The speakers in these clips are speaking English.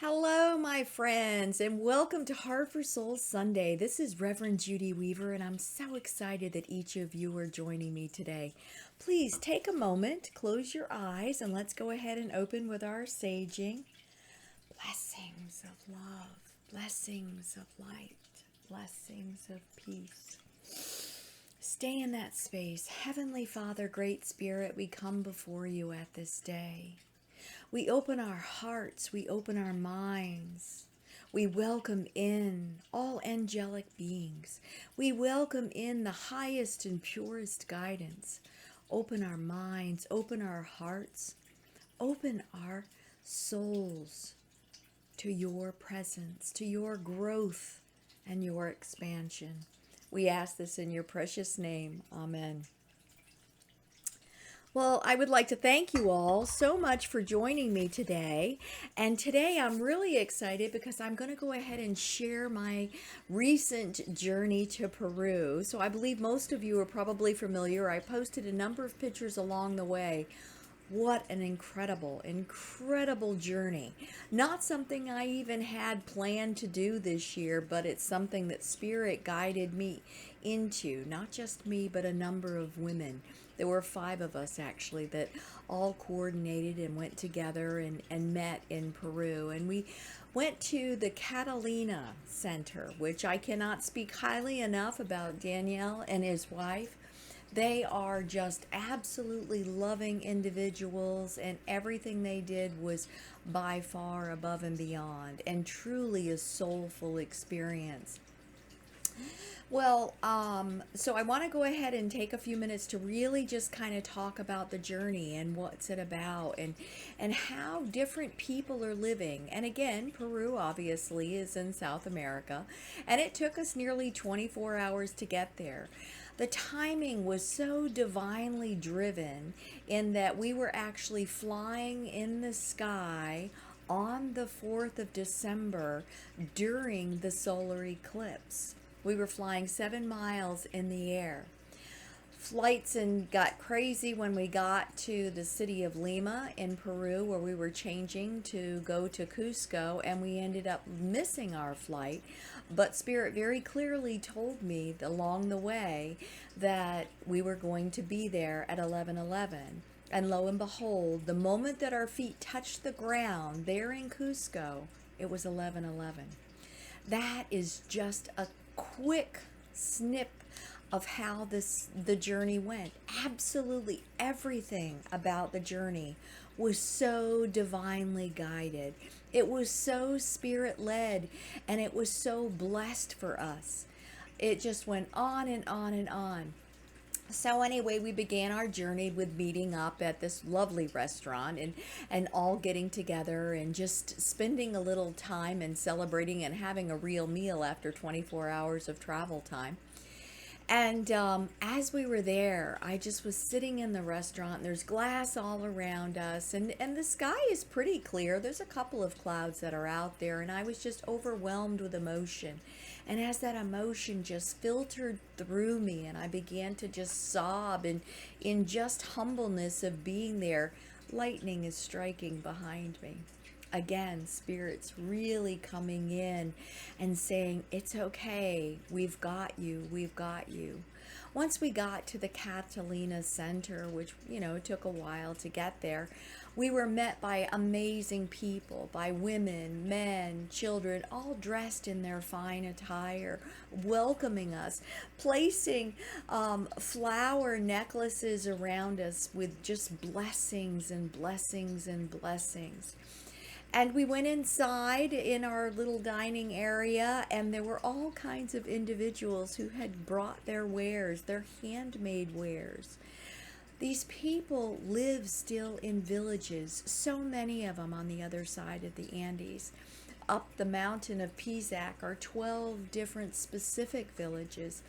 Hello, my friends, and welcome to Heart for Soul Sunday. This is Reverend Judy Weaver, and I'm so excited that each of you are joining me today. Please take a moment, close your eyes, and let's go ahead and open with our saging. Blessings of love, blessings of light, blessings of peace. Stay in that space. Heavenly Father, Great Spirit, we come before you at this day. We open our hearts, we open our minds. We welcome in all angelic beings. We welcome in the highest and purest guidance. Open our minds, open our hearts, open our souls to your presence, to your growth and your expansion. We ask this in your precious name. Amen. Well, I would like to thank you all so much for joining me today. And today I'm really excited because I'm going to go ahead and share my recent journey to Peru. So I believe most of you are probably familiar. I posted a number of pictures along the way. What an incredible, incredible journey. Not something I even had planned to do this year, but it's something that Spirit guided me into. Not just me, but a number of women. There were 5 of us actually that all coordinated and went together and met in Peru. And we went to the Catalina Center, which I cannot speak highly enough about Danielle and his wife. They are just absolutely loving individuals, and everything they did was by far above and beyond, and truly a soulful experience. Well, so I want to go ahead and take a few minutes to really just kind of talk about the journey and what's it about and how different people are living. And again, Peru obviously is in South America, and it took us nearly 24 hours to get there. The timing was so divinely driven in that we were actually flying in the sky on the 4th of December during the solar eclipse. We were flying 7 miles in the air. Flights and got crazy when we got to the city of Lima in Peru, where we were changing to go to Cusco, and we ended up missing our flight. But Spirit very clearly told me along the way that we were going to be there at 11:11. And lo and behold, the moment that our feet touched the ground there in Cusco, it was 11:11. That is just a quick snip of how the journey went. Absolutely everything about the journey was so divinely guided. It was so Spirit led, and it was so blessed for us. It just went on and on and on. So anyway, we began our journey with meeting up at this lovely restaurant and all getting together and just spending a little time and celebrating and having a real meal after 24 hours of travel time. And as we were there, I just was sitting in the restaurant. And there's glass all around us, and the sky is pretty clear. There's a couple of clouds that are out there, and I was just overwhelmed with emotion. And as that emotion just filtered through me, and I began to just sob in just humbleness of being there, lightning is striking behind me. Again, Spirit's really coming in and saying, it's okay, we've got you, we've got you. Once we got to the Catalina Center, which, took a while to get there, we were met by amazing people, by women, men, children, all dressed in their fine attire, welcoming us, placing flower necklaces around us with just blessings and blessings and blessings. And we went inside in our little dining area, and there were all kinds of individuals who had brought their wares, their handmade wares. These people live still in villages, so many of them on the other side of the Andes. Up the mountain of Pisac are 12 different specific villages.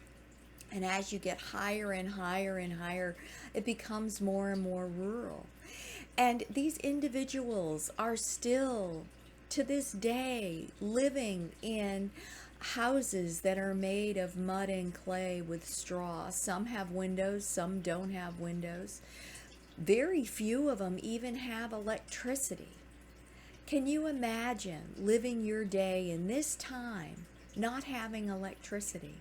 And as you get higher and higher and higher, it becomes more and more rural. And these individuals are still, to this day, living in houses that are made of mud and clay with straw. Some have windows, some don't have windows. Very few of them even have electricity. Can you imagine living your day in this time not having electricity?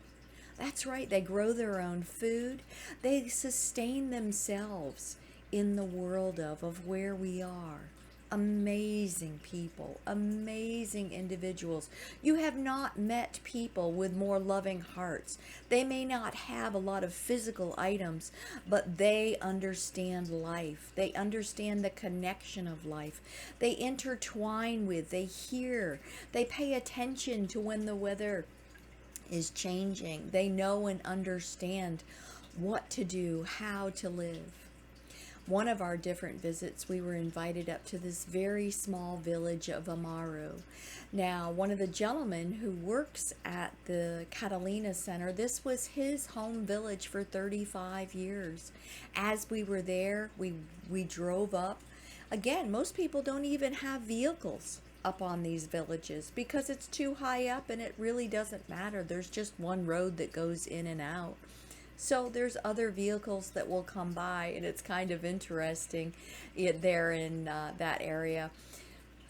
That's right, they grow their own food. They sustain themselves in the world of where we are. Amazing people, amazing individuals. You have not met people with more loving hearts. They may not have a lot of physical items, but they understand life. They understand the connection of life. They intertwine with, they hear, they pay attention to when the weather is changing. They know and understand what to do, how to live. One of our different visits, we were invited up to this very small village of Amaru. Now, one of the gentlemen who works at the Catalina Center, this was his home village for 35 years. As we were there, we drove up. Again, most people don't even have vehicles up on these villages because it's too high up, and it really doesn't matter. There's just one road that goes in and out. So there's other vehicles that will come by, and it's kind of interesting there in that area.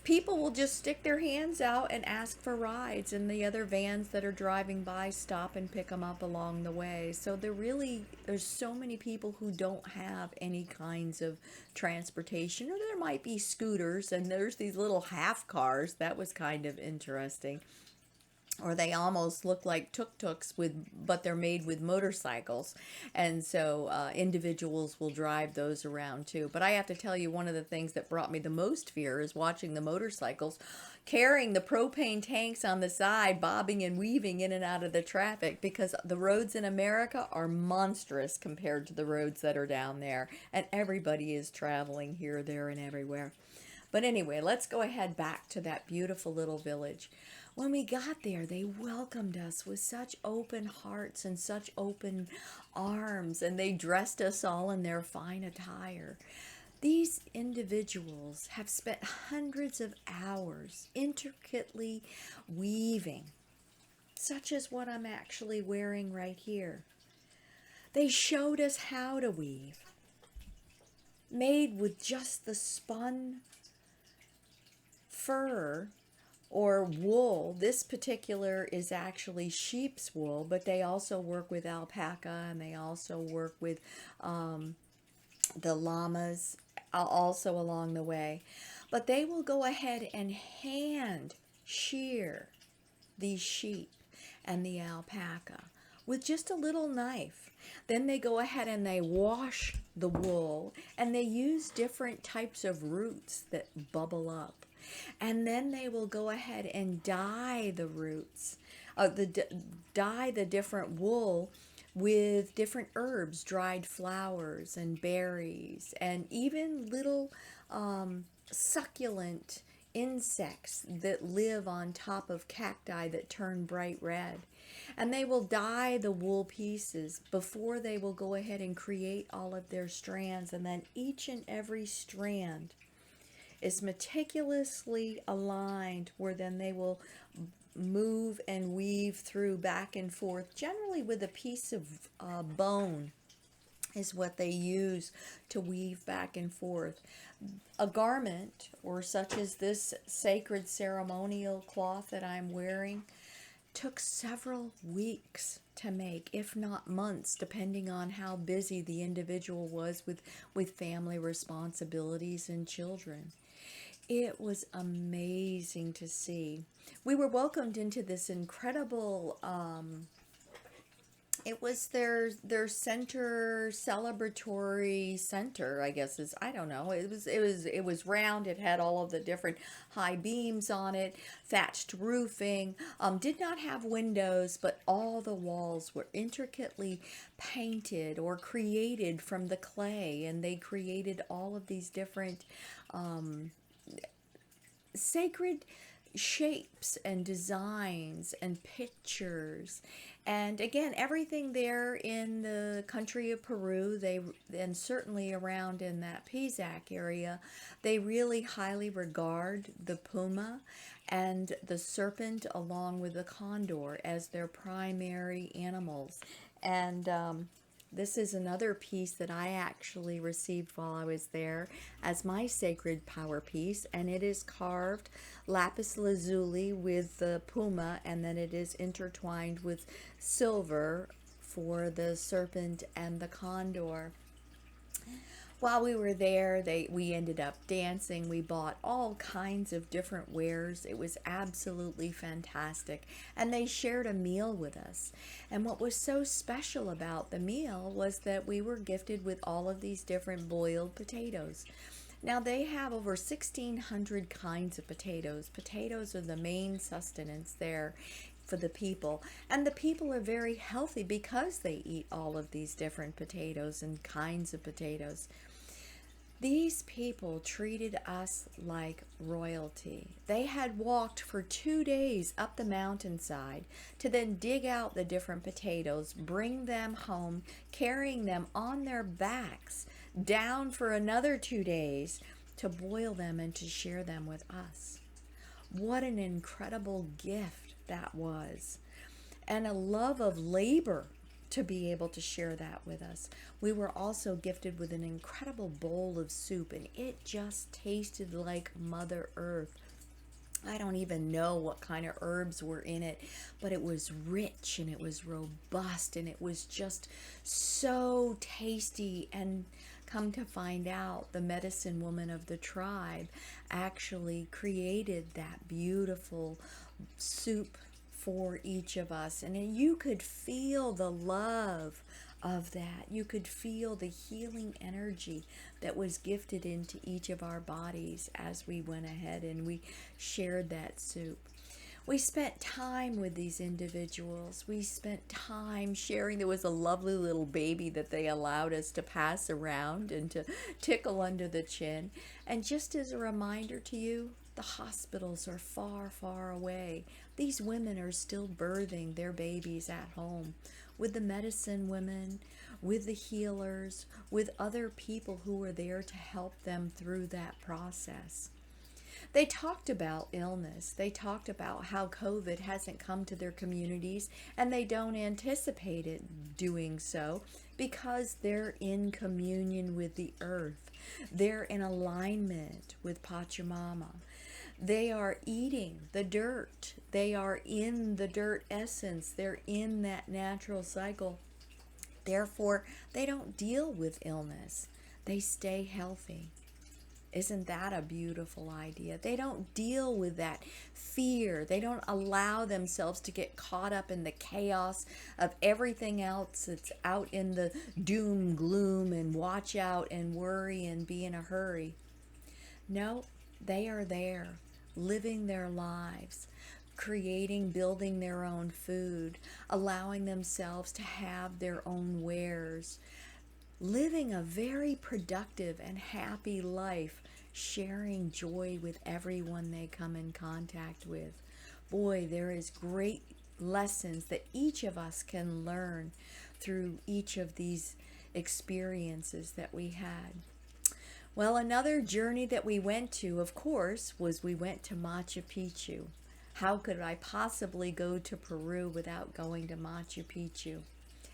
People will just stick their hands out and ask for rides, and the other vans that are driving by stop and pick them up along the way. So there's so many people who don't have any kinds of transportation, or there might be scooters, and there's these little half cars. That was kind of interesting. Or they almost look like tuk-tuks but they're made with motorcycles, and so individuals will drive those around too. But I have to tell you, one of the things that brought me the most fear is watching the motorcycles carrying the propane tanks on the side, bobbing and weaving in and out of the traffic, because the roads in America are monstrous compared to the roads that are down there, and everybody is traveling here, there, and everywhere. But anyway, let's go ahead back to that beautiful little village. When we got there, they welcomed us with such open hearts and such open arms, and they dressed us all in their fine attire. These individuals have spent hundreds of hours intricately weaving, such as what I'm actually wearing right here. They showed us how to weave, made with just the spun fur or wool. This particular is actually sheep's wool, but they also work with alpaca, and they also work with the llamas also along the way. But they will go ahead and hand shear these sheep and the alpaca with just a little knife. Then they go ahead and they wash the wool, and they use different types of roots that bubble up. And then they will go ahead and dye the roots, dye the different wool with different herbs, dried flowers and berries, and even little succulent insects that live on top of cacti that turn bright red. And they will dye the wool pieces before they will go ahead and create all of their strands, and then each and every strand is meticulously aligned, where then they will move and weave through back and forth, generally with a piece of bone is what they use to weave back and forth. A garment, or such as this sacred ceremonial cloth that I'm wearing, took several weeks to make, if not months, depending on how busy the individual was with family responsibilities and children. It was amazing to see. We were welcomed into this incredible, it was their center, celebratory center, I guess is, I don't know. It was round. It had all of the different high beams on it, thatched roofing, did not have windows, but all the walls were intricately painted or created from the clay, and they created all of these different sacred shapes and designs and pictures. And again, everything there in the country of Peru, and certainly around in that Pisac area, they really highly regard the Puma and the serpent along with the Condor as their primary animals. And This is another piece that I actually received while I was there as my sacred power piece, and it is carved Lapis Lazuli with the Puma, and then it is intertwined with silver for the serpent and the condor. While we were there, we ended up dancing. We bought all kinds of different wares. It was absolutely fantastic. And they shared a meal with us. And what was so special about the meal was that we were gifted with all of these different boiled potatoes. Now they have over 1,600 kinds of potatoes. Potatoes are the main sustenance there for the people. And the people are very healthy because they eat all of these different potatoes and kinds of potatoes. These people treated us like royalty. They had walked for 2 days up the mountainside to then dig out the different potatoes, bring them home, carrying them on their backs down for another 2 days to boil them and to share them with us. What an incredible gift that was. And a love of labor to be able to share that with us. We were also gifted with an incredible bowl of soup, and it just tasted like Mother Earth. I don't even know what kind of herbs were in it, but it was rich and it was robust and it was just so tasty. And come to find out, the medicine woman of the tribe actually created that beautiful soup for each of us, and you could feel the love of that. You could feel the healing energy that was gifted into each of our bodies as we went ahead and we shared that soup. We spent time with these individuals. We spent time sharing. There was a lovely little baby that they allowed us to pass around and to tickle under the chin. And just as a reminder to you, the hospitals are far, far away. These women are still birthing their babies at home with the medicine women, with the healers, with other people who were there to help them through that process. They talked about illness. They talked about how COVID hasn't come to their communities, and they don't anticipate it doing so because they're in communion with the earth. They're in alignment with Pachamama. They are eating the dirt. They are in the dirt essence. They're in that natural cycle. Therefore, they don't deal with illness. They stay healthy. Isn't that a beautiful idea? They don't deal with that fear. They don't allow themselves to get caught up in the chaos of everything else that's out in the doom, gloom, and watch out and worry and be in a hurry. No, they are there, living their lives, creating, building their own food, allowing themselves to have their own wares, living a very productive and happy life, sharing joy with everyone they come in contact with. Boy, there is great lessons that each of us can learn through each of these experiences that we had. Well, another journey that we went to, of course, was we went to Machu Picchu. How could I possibly go to Peru without going to Machu Picchu?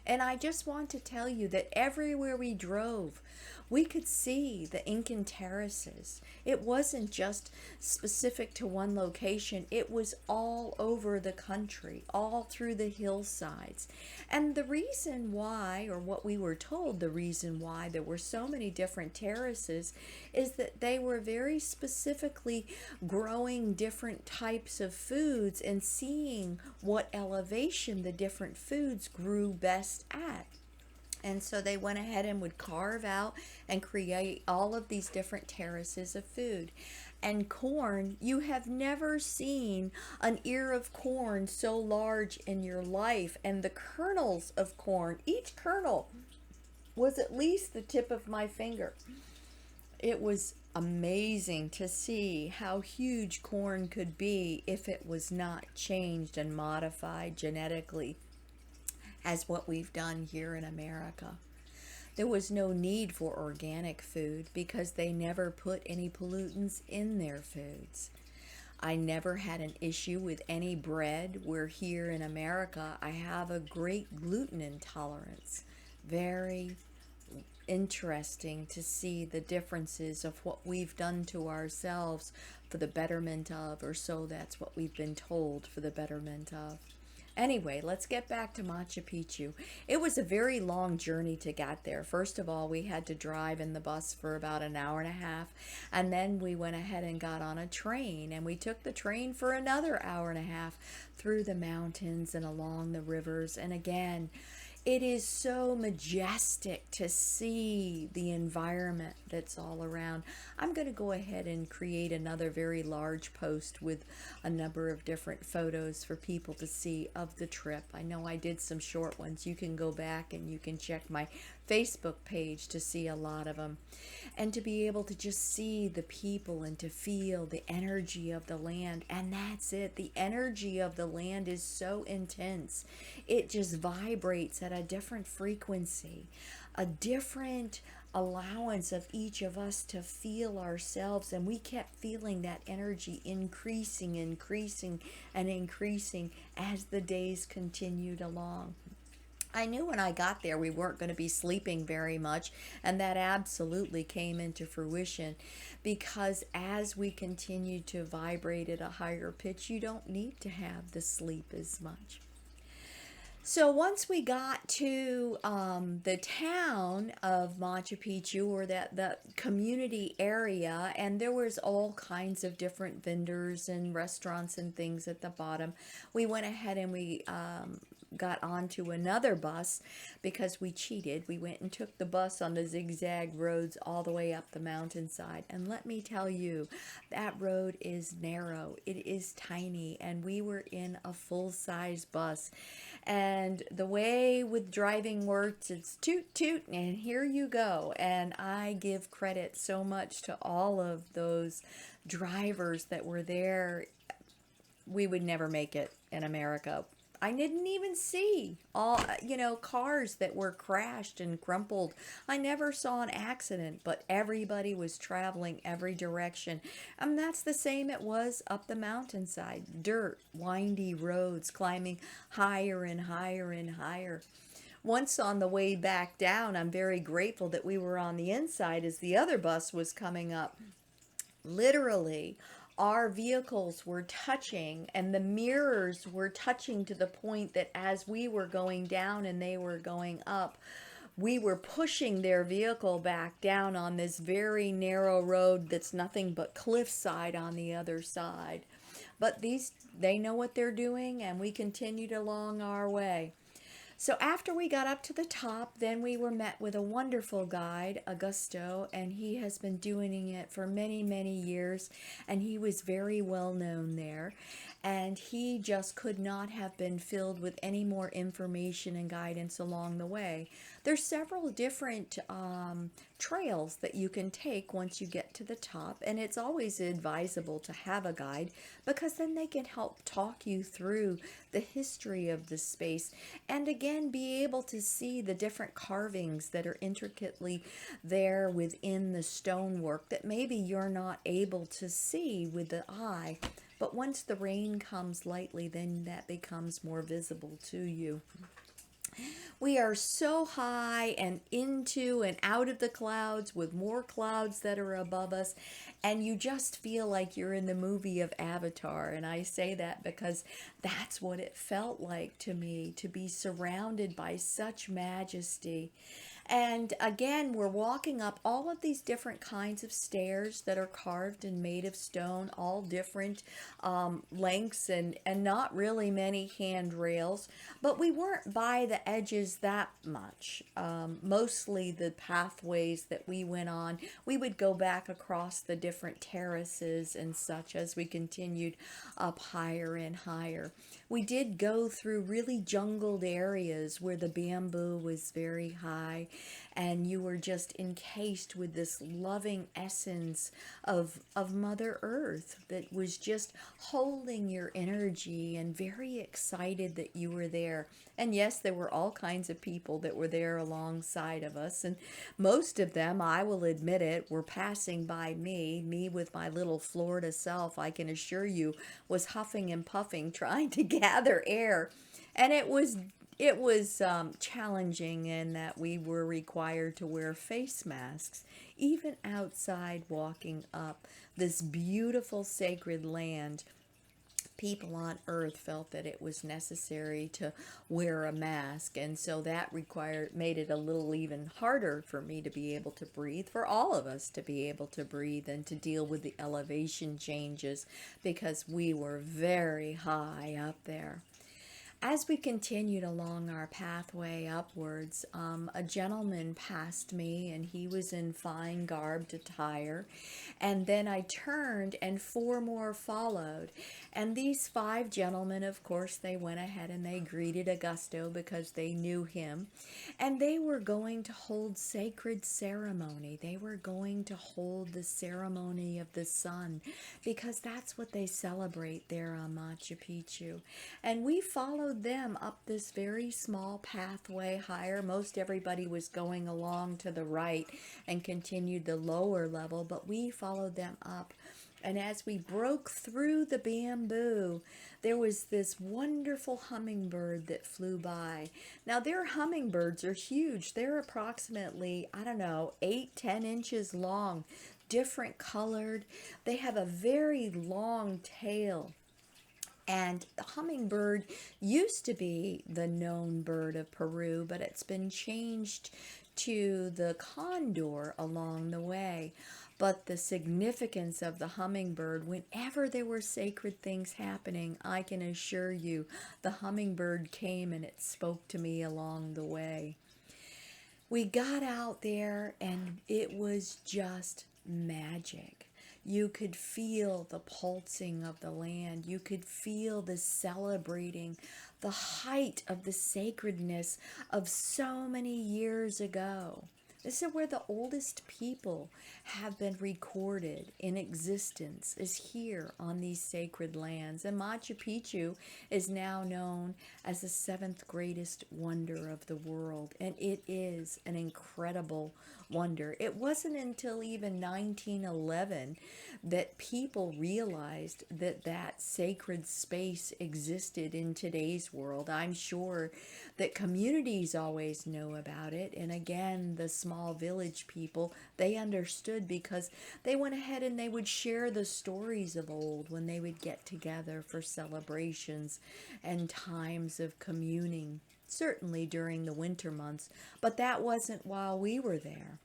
And I just want to tell you that everywhere we drove, we could see the Incan terraces. It wasn't just specific to one location. It was all over the country, all through the hillsides. And the reason why, or what we were told, the reason why there were so many different terraces is that they were very specifically growing different types of foods and seeing what elevation the different foods grew best at. And so they went ahead and would carve out and create all of these different terraces of food. And corn, you have never seen an ear of corn so large in your life. And the kernels of corn, each kernel was at least the tip of my finger. It was amazing to see how huge corn could be if it was not changed and modified genetically, as what we've done here in America. There was no need for organic food because they never put any pollutants in their foods. I never had an issue with any bread, where here in America I have a great gluten intolerance. very interesting to see the differences of what we've done to ourselves for the betterment of, or so that's what we've been told, for the betterment of. Anyway, let's get back to Machu Picchu. It was a very long journey to get there. First of all, we had to drive in the bus for about an hour and a half, and then we went ahead and got on a train, and we took the train for another hour and a half through the mountains and along the rivers. And again, it is so majestic to see the environment that's all around. I'm going to go ahead and create another very large post with a number of different photos for people to see of the trip. I know I did some short ones. You can go back and you can check my Facebook page to see a lot of them. And to be able to just see the people and to feel the energy of the land. And that's it. The energy of the land is so intense. It just vibrates at a different frequency, a different allowance of each of us to feel ourselves. And we kept feeling that energy increasing, increasing, and increasing as the days continued along. I knew when I got there we weren't going to be sleeping very much, and that absolutely came into fruition, because as we continue to vibrate at a higher pitch, you don't need to have the sleep as much. So once we got to the town of Machu Picchu, or that community area, and there was all kinds of different vendors and restaurants and things at the bottom, we went ahead and we got onto another bus because we cheated. We went and took the bus on the zigzag roads all the way up the mountainside. And let me tell you, that road is narrow. It is tiny. And we were in a full-size bus. And the way with driving works, it's toot toot and here you go. And I give credit so much to all of those drivers that were there. We would never make it in America. I didn't even see all, cars that were crashed and crumpled. I never saw an accident, but everybody was traveling every direction. And that's the same it was up the mountainside. Dirt, windy roads, climbing higher and higher and higher. Once on the way back down, I'm very grateful that we were on the inside as the other bus was coming up. Literally, our vehicles were touching, and the mirrors were touching to the point that as we were going down and they were going up, we were pushing their vehicle back down on this very narrow road that's nothing but cliffside on the other side. But they know what they're doing, and we continued along our way. So after we got up to the top, then we were met with a wonderful guide, Augusto, and he has been doing it for many, many years, and he was very well known there. And he just could not have been filled with any more information and guidance along the way. There's several different trails that you can take once you get to the top, and it's always advisable to have a guide because then they can help talk you through the history of the space, and again be able to see the different carvings that are intricately there within the stonework that maybe you're not able to see with the eye. But once the rain comes lightly, then that becomes more visible to you. We are so high and into and out of the clouds, with more clouds that are above us, and you just feel like you're in the movie of Avatar. And I say that because that's what it felt like to me, to be surrounded by such majesty. And again, we're walking up all of these different kinds of stairs that are carved and made of stone, all different lengths, and not really many handrails. But we weren't by the edges that much. Mostly the pathways that we went on, we would go back across the different terraces and such as we continued up higher and higher. We did go through really jungled areas where the bamboo was very high, and you were just encased with this loving essence of Mother Earth that was just holding your energy, and very excited that you were there. And yes, there were all kinds of people that were there alongside of us, and most of them, I will admit it, were passing by me. Me with my little Florida self, I can assure you, was huffing and puffing, trying to gather air. And it was It was challenging in that we were required to wear face masks, even outside walking up this beautiful sacred land. People on earth felt that it was necessary to wear a mask, and so that required made it a little even harder for me to be able to breathe, for all of us to be able to breathe and to deal with the elevation changes, because we were very high up there. As we continued along our pathway upwards, a gentleman passed me, and he was in fine garbed attire. And then I turned, and four more followed. And these five gentlemen, of course, they went ahead and they greeted Augusto because they knew him. And they were going to hold sacred ceremony. They were going to hold the ceremony of the sun, because that's what they celebrate there on Machu Picchu. And we followed them up this very small pathway higher. Most everybody was going along to the right and continued the lower level, but we followed them up. And as we broke through the bamboo, there was this wonderful hummingbird that flew by. Now, their hummingbirds are huge. They're approximately, I don't know, 8-10 inches long, different colored. They have a very long tail. And the hummingbird used to be the known bird of Peru, but it's been changed to the condor along the way. But the significance of the hummingbird, whenever there were sacred things happening, I can assure you, the hummingbird came and it spoke to me along the way. We got out there and it was just magic. You could feel the pulsing of the land. You could feel the celebrating, the height of the sacredness of so many years ago. This is where the oldest people have been recorded in existence, is here on these sacred lands. And Machu Picchu is now known as the seventh greatest wonder of the world. And it is an incredible wonder. It wasn't until even 1911 that people realized that that sacred space existed in today's world. I'm sure that communities always know about it. And again, the small village people, they understood because they went ahead and they would share the stories of old when they would get together for celebrations and times of communing, certainly during the winter months. But that wasn't while we were there.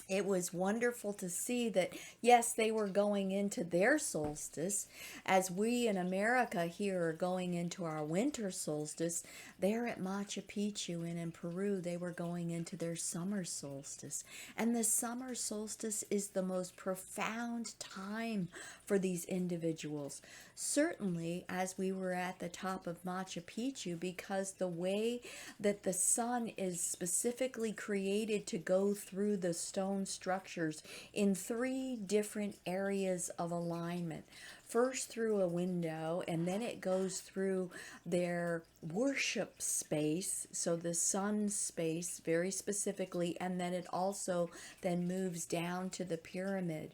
It was wonderful to see that, yes, they were going into their solstice, as we in America here are going into our winter solstice. There at Machu Picchu and in Peru, they were going into their summer solstice. And the summer solstice is the most profound time for these individuals. Certainly, as we were at the top of Machu Picchu, because the way that the sun is specifically created to go through the stone structures in three different areas of alignment. First through a window, and then it goes through their worship space, so the sun space very specifically, and then it also then moves down to the pyramid.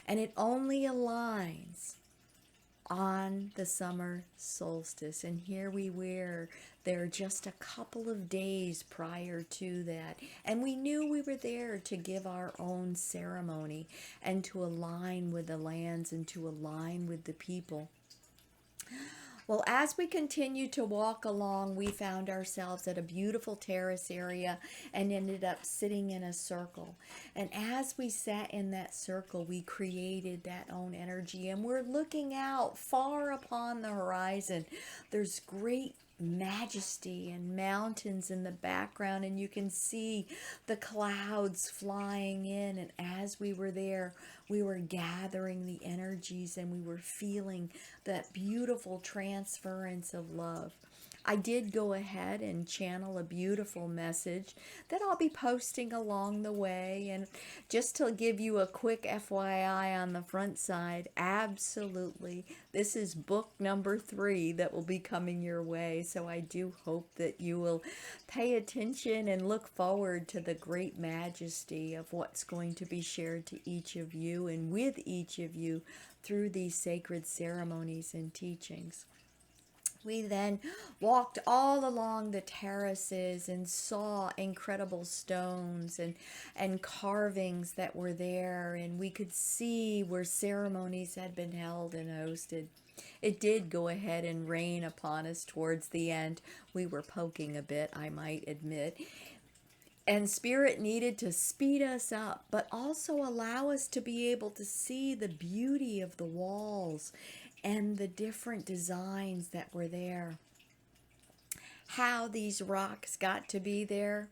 And it only aligns on the summer solstice. And here we were there just a couple of days prior to that. And we knew we were there to give our own ceremony and to align with the lands and to align with the people. Well, as we continued to walk along, we found ourselves at a beautiful terrace area and ended up sitting in a circle. And as we sat in that circle, we created that own energy, and we're looking out far upon the horizon. There's great majesty and mountains in the background, and you can see the clouds flying in. And as we were there, we were gathering the energies and we were feeling that beautiful transference of love. I did go ahead and channel a beautiful message that I'll be posting along the way. And just to give you a quick FYI on the front side, absolutely, this is book number 3 that will be coming your way. So I do hope that you will pay attention and look forward to the great majesty of what's going to be shared to each of you and with each of you through these sacred ceremonies and teachings. We then walked all along the terraces and saw incredible stones and carvings that were there, and we could see where ceremonies had been held and hosted. It did go ahead and rain upon us towards the end. We were poking a bit, I might admit. And Spirit needed to speed us up, but also allow us to be able to see the beauty of the walls and the different designs that were there. How these rocks got to be there,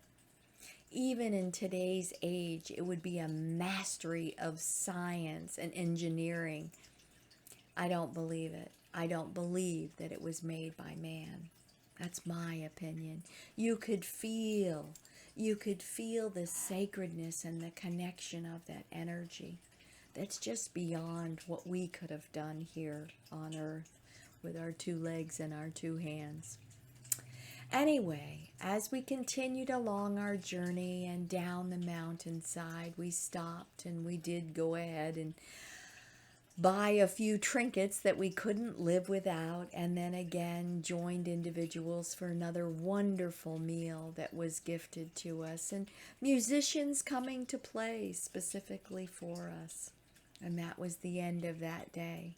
even in today's age, it would be a mastery of science and engineering. I don't believe it. I don't believe that it was made by man. That's my opinion. You could feel the sacredness and the connection of that energy. That's just beyond what we could have done here on earth with our two legs and our two hands. Anyway, as we continued along our journey and down the mountainside, we stopped and we did go ahead and buy a few trinkets that we couldn't live without, and then again joined individuals for another wonderful meal that was gifted to us, and musicians coming to play specifically for us. And that was the end of that day.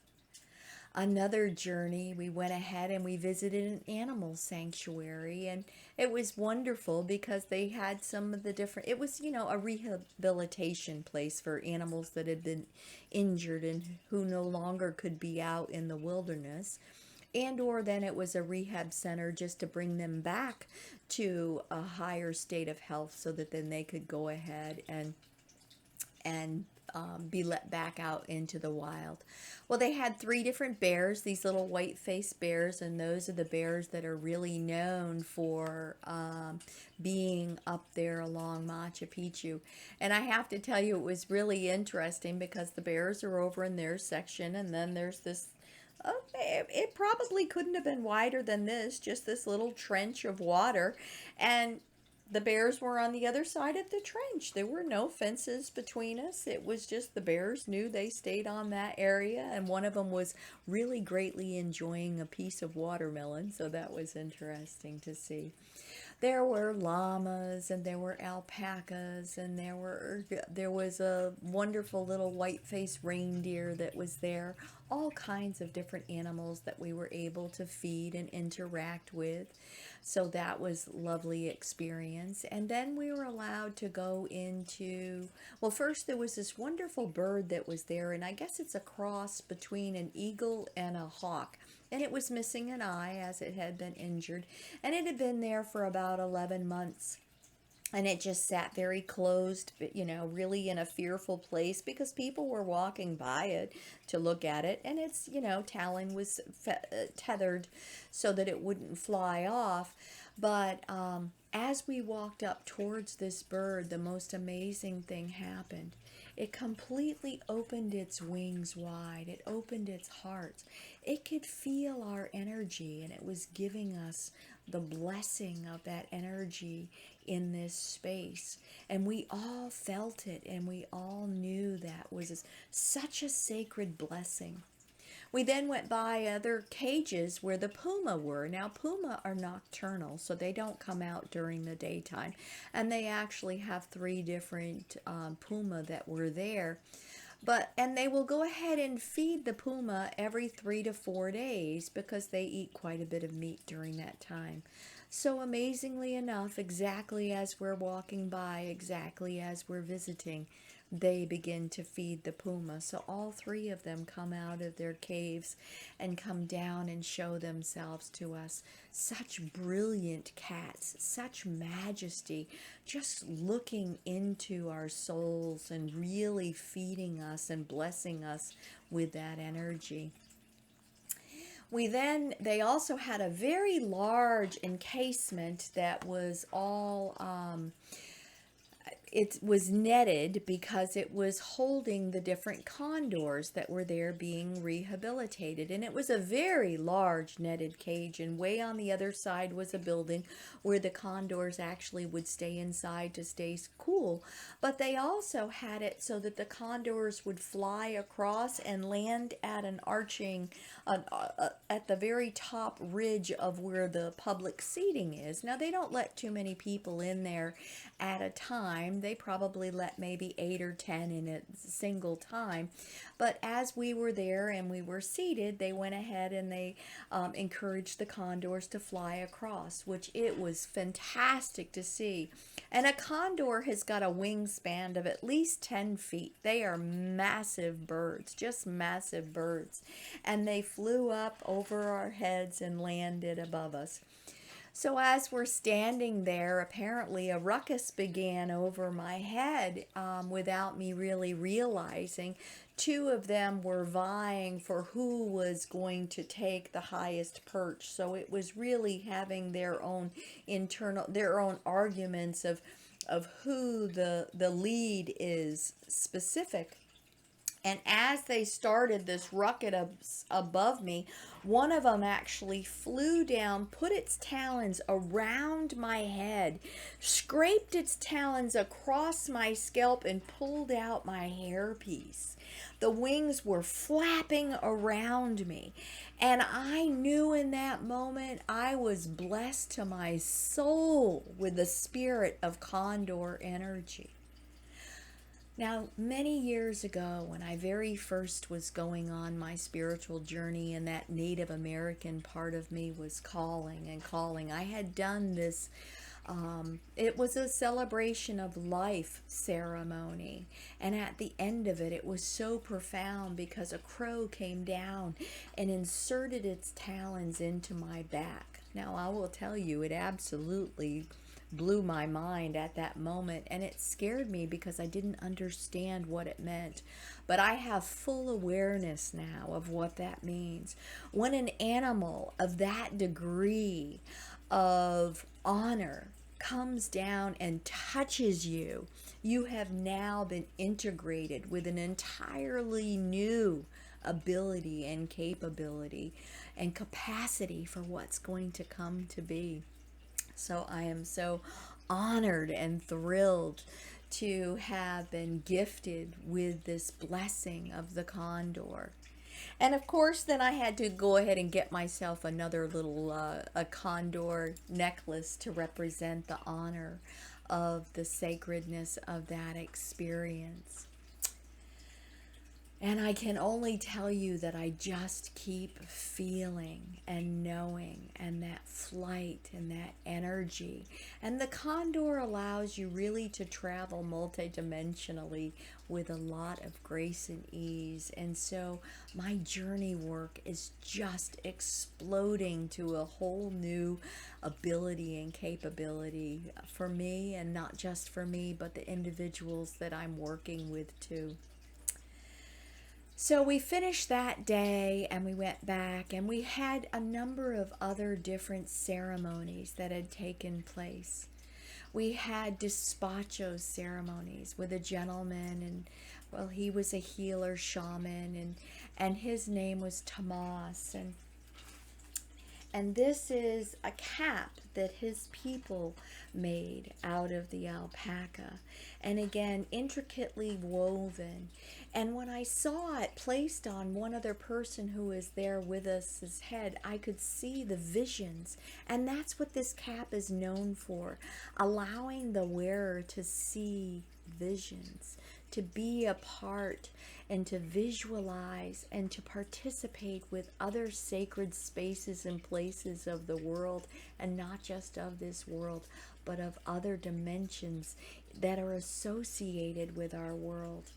Another journey, we went ahead and we visited an animal sanctuary, and it was wonderful because they had some of the different, it was, a rehabilitation place for animals that had been injured and who no longer could be out in the wilderness. And or then it was a rehab center just to bring them back to a higher state of health so that then they could go ahead and be let back out into the wild. Well, they had 3 different bears, these little white-faced bears, and those are the bears that are really known for being up there along Machu Picchu. And I have to tell you, it was really interesting because the bears are over in their section, and then there's this it probably couldn't have been wider than this, just this little trench of water, and the bears were on the other side of the trench. There were no fences between us. It was just the bears knew they stayed on that area, and one of them was really greatly enjoying a piece of watermelon, so that was interesting to see. There were llamas and there were alpacas, and there was a wonderful little white-faced reindeer that was there. All kinds of different animals that we were able to feed and interact with. So that was a lovely experience. And then we were allowed to go into, well, first there was this wonderful bird that was there, and I guess it's a cross between an eagle and a hawk. And it was missing an eye as it had been injured. And it had been there for about 11 months. And it just sat very closed, really in a fearful place because people were walking by it to look at it. And its, talon was tethered so that it wouldn't fly off. But as we walked up towards this bird, the most amazing thing happened. It completely opened its wings wide. It opened its heart. It could feel our energy, and it was giving us the blessing of that energy in this space. And we all felt it, and we all knew that was such a sacred blessing. We then went by other cages where the puma were. Now, puma are nocturnal, so they don't come out during the daytime. And they actually have 3 different puma that were there. And they will go ahead and feed the puma every 3 to 4 days because they eat quite a bit of meat during that time. So amazingly enough, exactly as we're walking by, exactly as we're visiting, they begin to feed the puma. So all 3 of them come out of their caves and come down and show themselves to us. Such brilliant cats, such majesty, just looking into our souls and really feeding us and blessing us with that energy. They also had a very large encasement that was all it was netted because it was holding the different condors that were there being rehabilitated. And it was a very large netted cage, and way on the other side was a building where the condors actually would stay inside to stay cool. But they also had it so that the condors would fly across and land at an arching at the very top ridge of where the public seating is. Now, they don't let too many people in there at a time. They probably let maybe 8 or 10 in a single time. But as we were there and we were seated, they went ahead and they encouraged the condors to fly across, which it was fantastic to see. And a condor has got a wingspan of at least 10 feet. They are massive birds, just massive birds. And they flew up over our heads and landed above us. So as we're standing there, apparently a ruckus began over my head without me really realizing. Two of them were vying for who was going to take the highest perch. So it was really having their own arguments of who the lead is specific. And as they started this rucket above me, one of them actually flew down, put its talons around my head, scraped its talons across my scalp, and pulled out my hairpiece. The wings were flapping around me. And I knew in that moment I was blessed to my soul with the spirit of Condor energy. Now, many years ago, when I very first was going on my spiritual journey and that Native American part of me was calling and calling, I had done this, it was a celebration of life ceremony. And at the end of it, it was so profound because a crow came down and inserted its talons into my back. Now, I will tell you, it absolutely blew my mind at that moment, and it scared me because I didn't understand what it meant. But I have full awareness now of what that means. When an animal of that degree of honor comes down and touches you, you have now been integrated with an entirely new ability and capability and capacity for what's going to come to be. So I am so honored and thrilled to have been gifted with this blessing of the condor. And of course, then I had to go ahead and get myself another little a condor necklace to represent the honor of the sacredness of that experience. And I can only tell you that I just keep feeling and knowing, and that flight and that energy. And the condor allows you really to travel multidimensionally with a lot of grace and ease. And so my journey work is just exploding to a whole new ability and capability for me, and not just for me, but the individuals that I'm working with too. So we finished that day and we went back, and we had a number of other different ceremonies that had taken place. We had Despachos Ceremonies with a gentleman, and well, he was a healer shaman, and his name was Tomas, and this is a cap that his people made out of the alpaca, and again, intricately woven. And when I saw it placed on one other person who was there with us, his head, I could see the visions. And that's what this cap is known for, allowing the wearer to see visions, to be a part and to visualize and to participate with other sacred spaces and places of the world, and not just of this world, but of other dimensions that are associated with our world.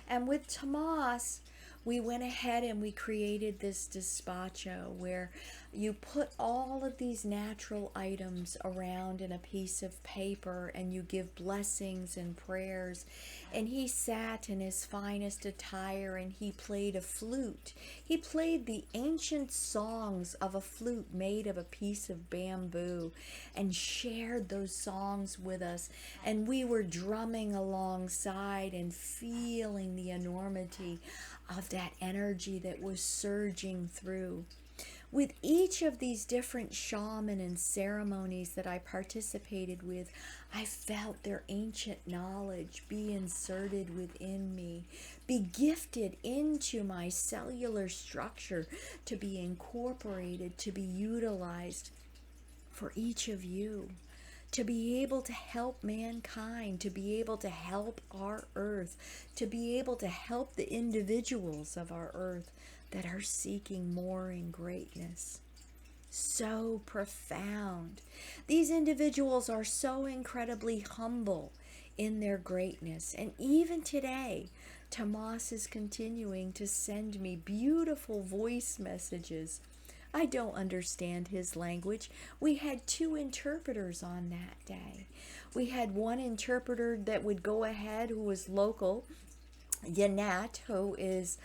And with Tomas, we went ahead and we created this despacho where you put all of these natural items around in a piece of paper, and you give blessings and prayers. And he sat in his finest attire, and he played a flute. He played the ancient songs of a flute made of a piece of bamboo, and shared those songs with us. And we were drumming alongside and feeling the enormity of that energy that was surging through. with each of these different shaman and ceremonies that I participated with, I felt their ancient knowledge be inserted within me, be gifted into my cellular structure, to be incorporated, to be utilized for each of you, to be able to help mankind, to be able to help our earth, to be able to help the individuals of our earth that are seeking more in greatness. So profound. These individuals are so incredibly humble in their greatness. And even today, Tomas is continuing to send me beautiful voice messages. I don't understand his language. We had 2 interpreters on that day. We had one interpreter that would go ahead, who was local, Yanat, who is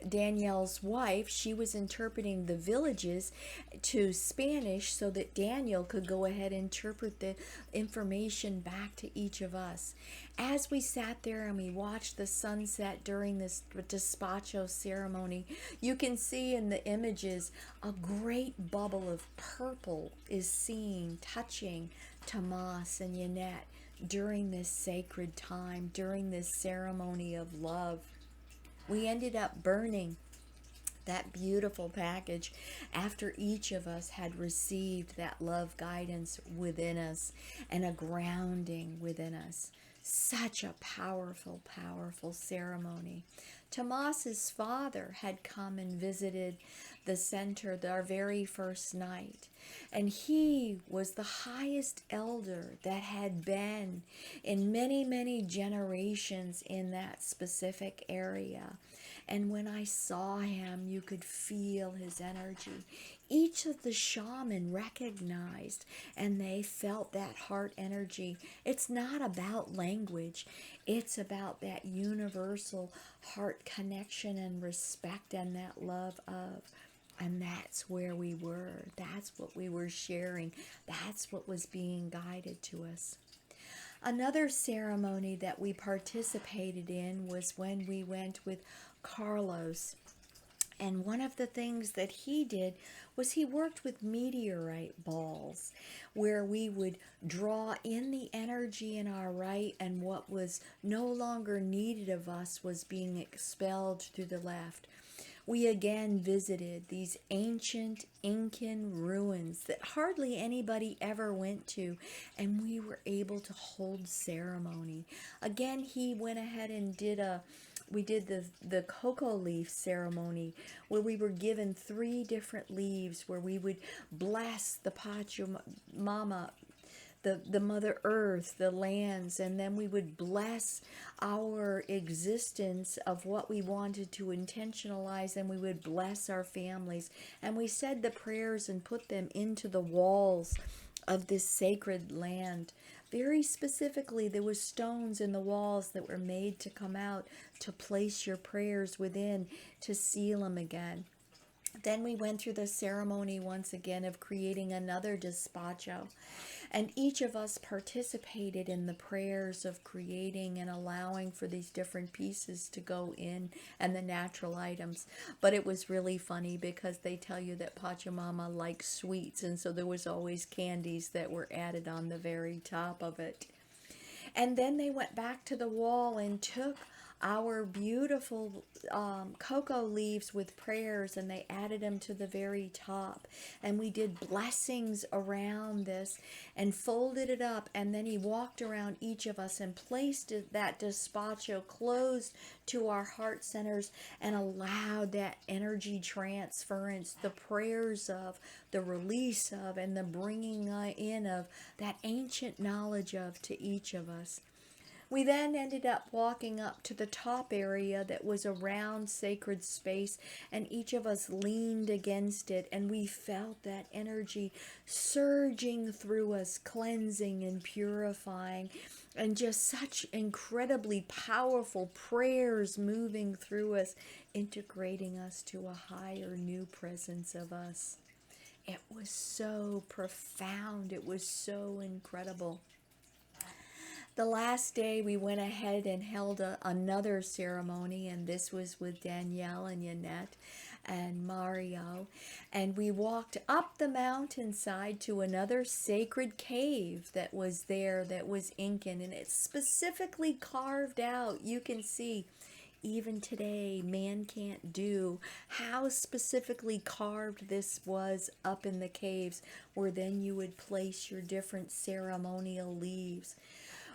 Danielle's wife. She was interpreting the villages to Spanish so that Daniel could go ahead and interpret the information back to each of us. As we sat there and we watched the sunset during this Despachos ceremony, you can see in the images a great bubble of purple is seen touching Tomas and Yanette during this sacred time, during this ceremony of love. We ended up burning that beautiful package after each of us had received that love guidance within us and a grounding within us. Such a powerful, powerful ceremony. Tomas's father had come and visited the center our very first night, and he was the highest elder that had been in many, many generations in that specific area. And when I saw him, you could feel his energy. Each of the shaman recognized, and they felt that heart energy. It's not about language. It's about that universal heart connection and respect and that love of. And that's where we were. That's what we were sharing. That's what was being guided to us. Another ceremony that we participated in was when we went with Carlos. And one of the things that he did was he worked with meteorite balls, where we would draw in the energy in our right, and what was no longer needed of us was being expelled through the left. We again visited these ancient Incan ruins that hardly anybody ever went to, and we were able to hold ceremony. Again, he went ahead and we did the cocoa leaf ceremony, where we were given 3 different leaves, where we would bless the Pachamama, the Mother Earth, the lands, and then we would bless our existence of what we wanted to intentionalize, and we would bless our families. And we said the prayers and put them into the walls of this sacred land. Very specifically, there was stones in the walls that were made to come out to place your prayers within, to seal them again. Then we went through the ceremony once again of creating another despacho. And each of us participated in the prayers of creating and allowing for these different pieces to go in, and the natural items. But it was really funny because they tell you that Pachamama likes sweets, and so there was always candies that were added on the very top of it. And then they went back to the wall and took our beautiful cocoa leaves with prayers, and they added them to the very top, and we did blessings around this and folded it up. And then he walked around each of us and placed that despacho closed to our heart centers and allowed that energy transference, the prayers of, the release of, and the bringing in of that ancient knowledge of to each of us. We then ended up walking up to the top area that was a round sacred space, and each of us leaned against it, and we felt that energy surging through us, cleansing and purifying, and just such incredibly powerful prayers moving through us, integrating us to a higher new presence of us. It was so profound. It was so incredible. The last day we went ahead and held another ceremony, and this was with Danielle and Yanette. and Mario, and we walked up the mountainside to another sacred cave that was there, that was Incan, and it's specifically carved out. You can see even today, man can't do how specifically carved this was up in the caves, where then you would place your different ceremonial leaves.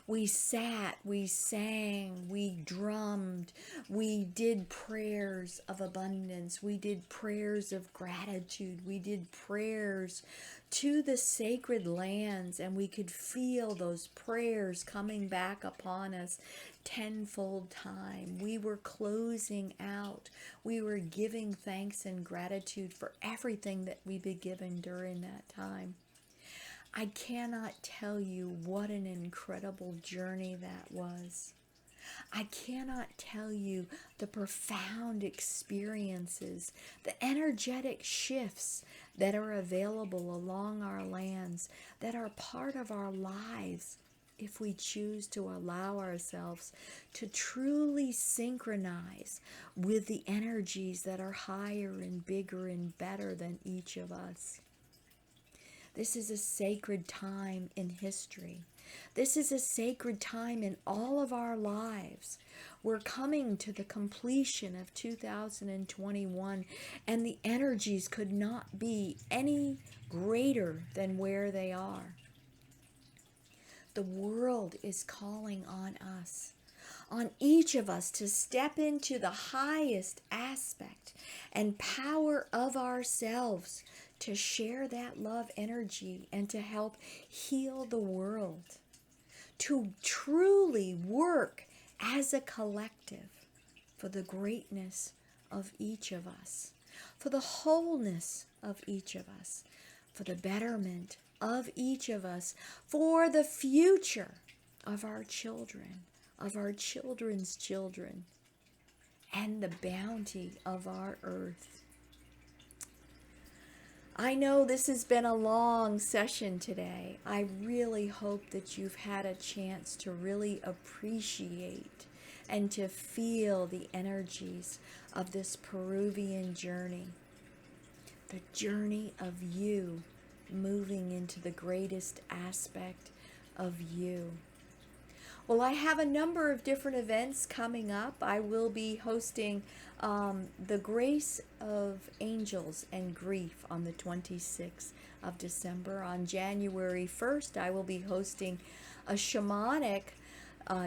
We sat, we sang, we drummed, we did prayers of abundance, we did prayers of gratitude, we did prayers to the sacred lands, and we could feel those prayers coming back upon us tenfold time. We were closing out. We were giving thanks and gratitude for everything that we'd been given during that time. I cannot tell you what an incredible journey that was. I cannot tell you the profound experiences, the energetic shifts that are available along our lands, that are part of our lives, if we choose to allow ourselves to truly synchronize with the energies that are higher and bigger and better than each of us. This is a sacred time in history. This is a sacred time in all of our lives. We're coming to the completion of 2021, and the energies could not be any greater than where they are. The world is calling on us, on each of us, to step into the highest aspect and power of ourselves, to share that love energy and to help heal the world, to truly work as a collective for the greatness of each of us, for the wholeness of each of us, for the betterment of each of us, for the future of our children, of our children's children, and the bounty of our earth. I know this has been a long session today. I really hope that you've had a chance to really appreciate and to feel the energies of this Peruvian journey, the journey of you moving into the greatest aspect of you. Well, I have a number of different events coming up. I will be hosting the Grace of Angels and Grief on the 26th of December. On January 1st, I will be hosting a shamanic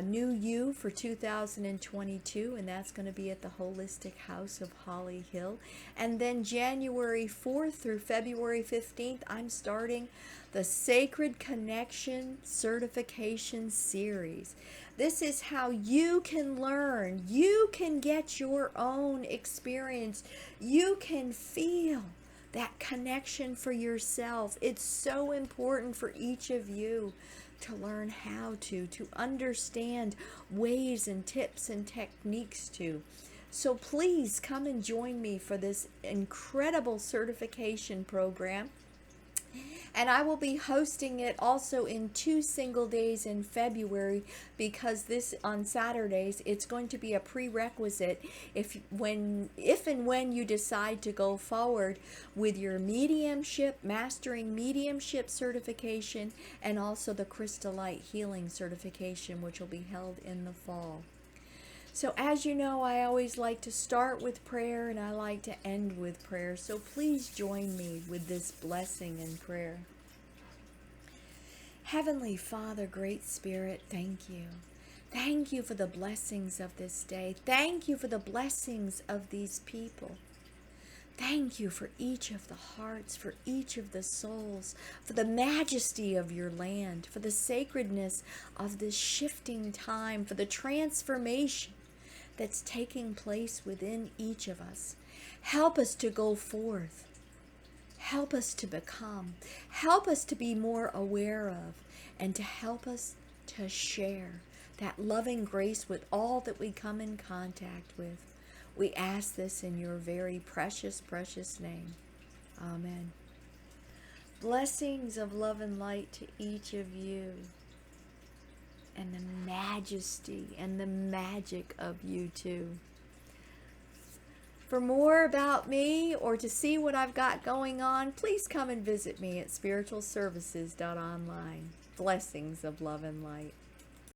New You for 2022, and that's going to be at the Holistic House of Holly Hill. And then January 4th through February 15th, I'm starting the Sacred Connection Certification Series. This is how you can learn, you can get your own experience, you can feel that connection for yourself. It's so important for each of you to learn how to understand ways and tips and techniques to. So please come and join me for this incredible certification program. And I will be hosting it also in 2 single days in February, because this on Saturdays, it's going to be a prerequisite if and when you decide to go forward with your mediumship, mastering mediumship certification, and also the Crystallite healing certification, which will be held in the fall. So as you know, I always like to start with prayer and I like to end with prayer. So please join me with this blessing and prayer. Heavenly Father, Great Spirit, thank you. Thank you for the blessings of this day. Thank you for the blessings of these people. Thank you for each of the hearts, for each of the souls, for the majesty of your land, for the sacredness of this shifting time, for the transformation that's taking place within each of us. Help us to go forth. Help us to become. Help us to be more aware of, and to help us to share that loving grace with all that we come in contact with. We ask this in your very precious, precious name. Amen. Blessings of love and light to each of you, and the majesty and the magic of you too. For more about me or to see what I've got going on, please come and visit me at spiritualservices.online. Blessings of love and light.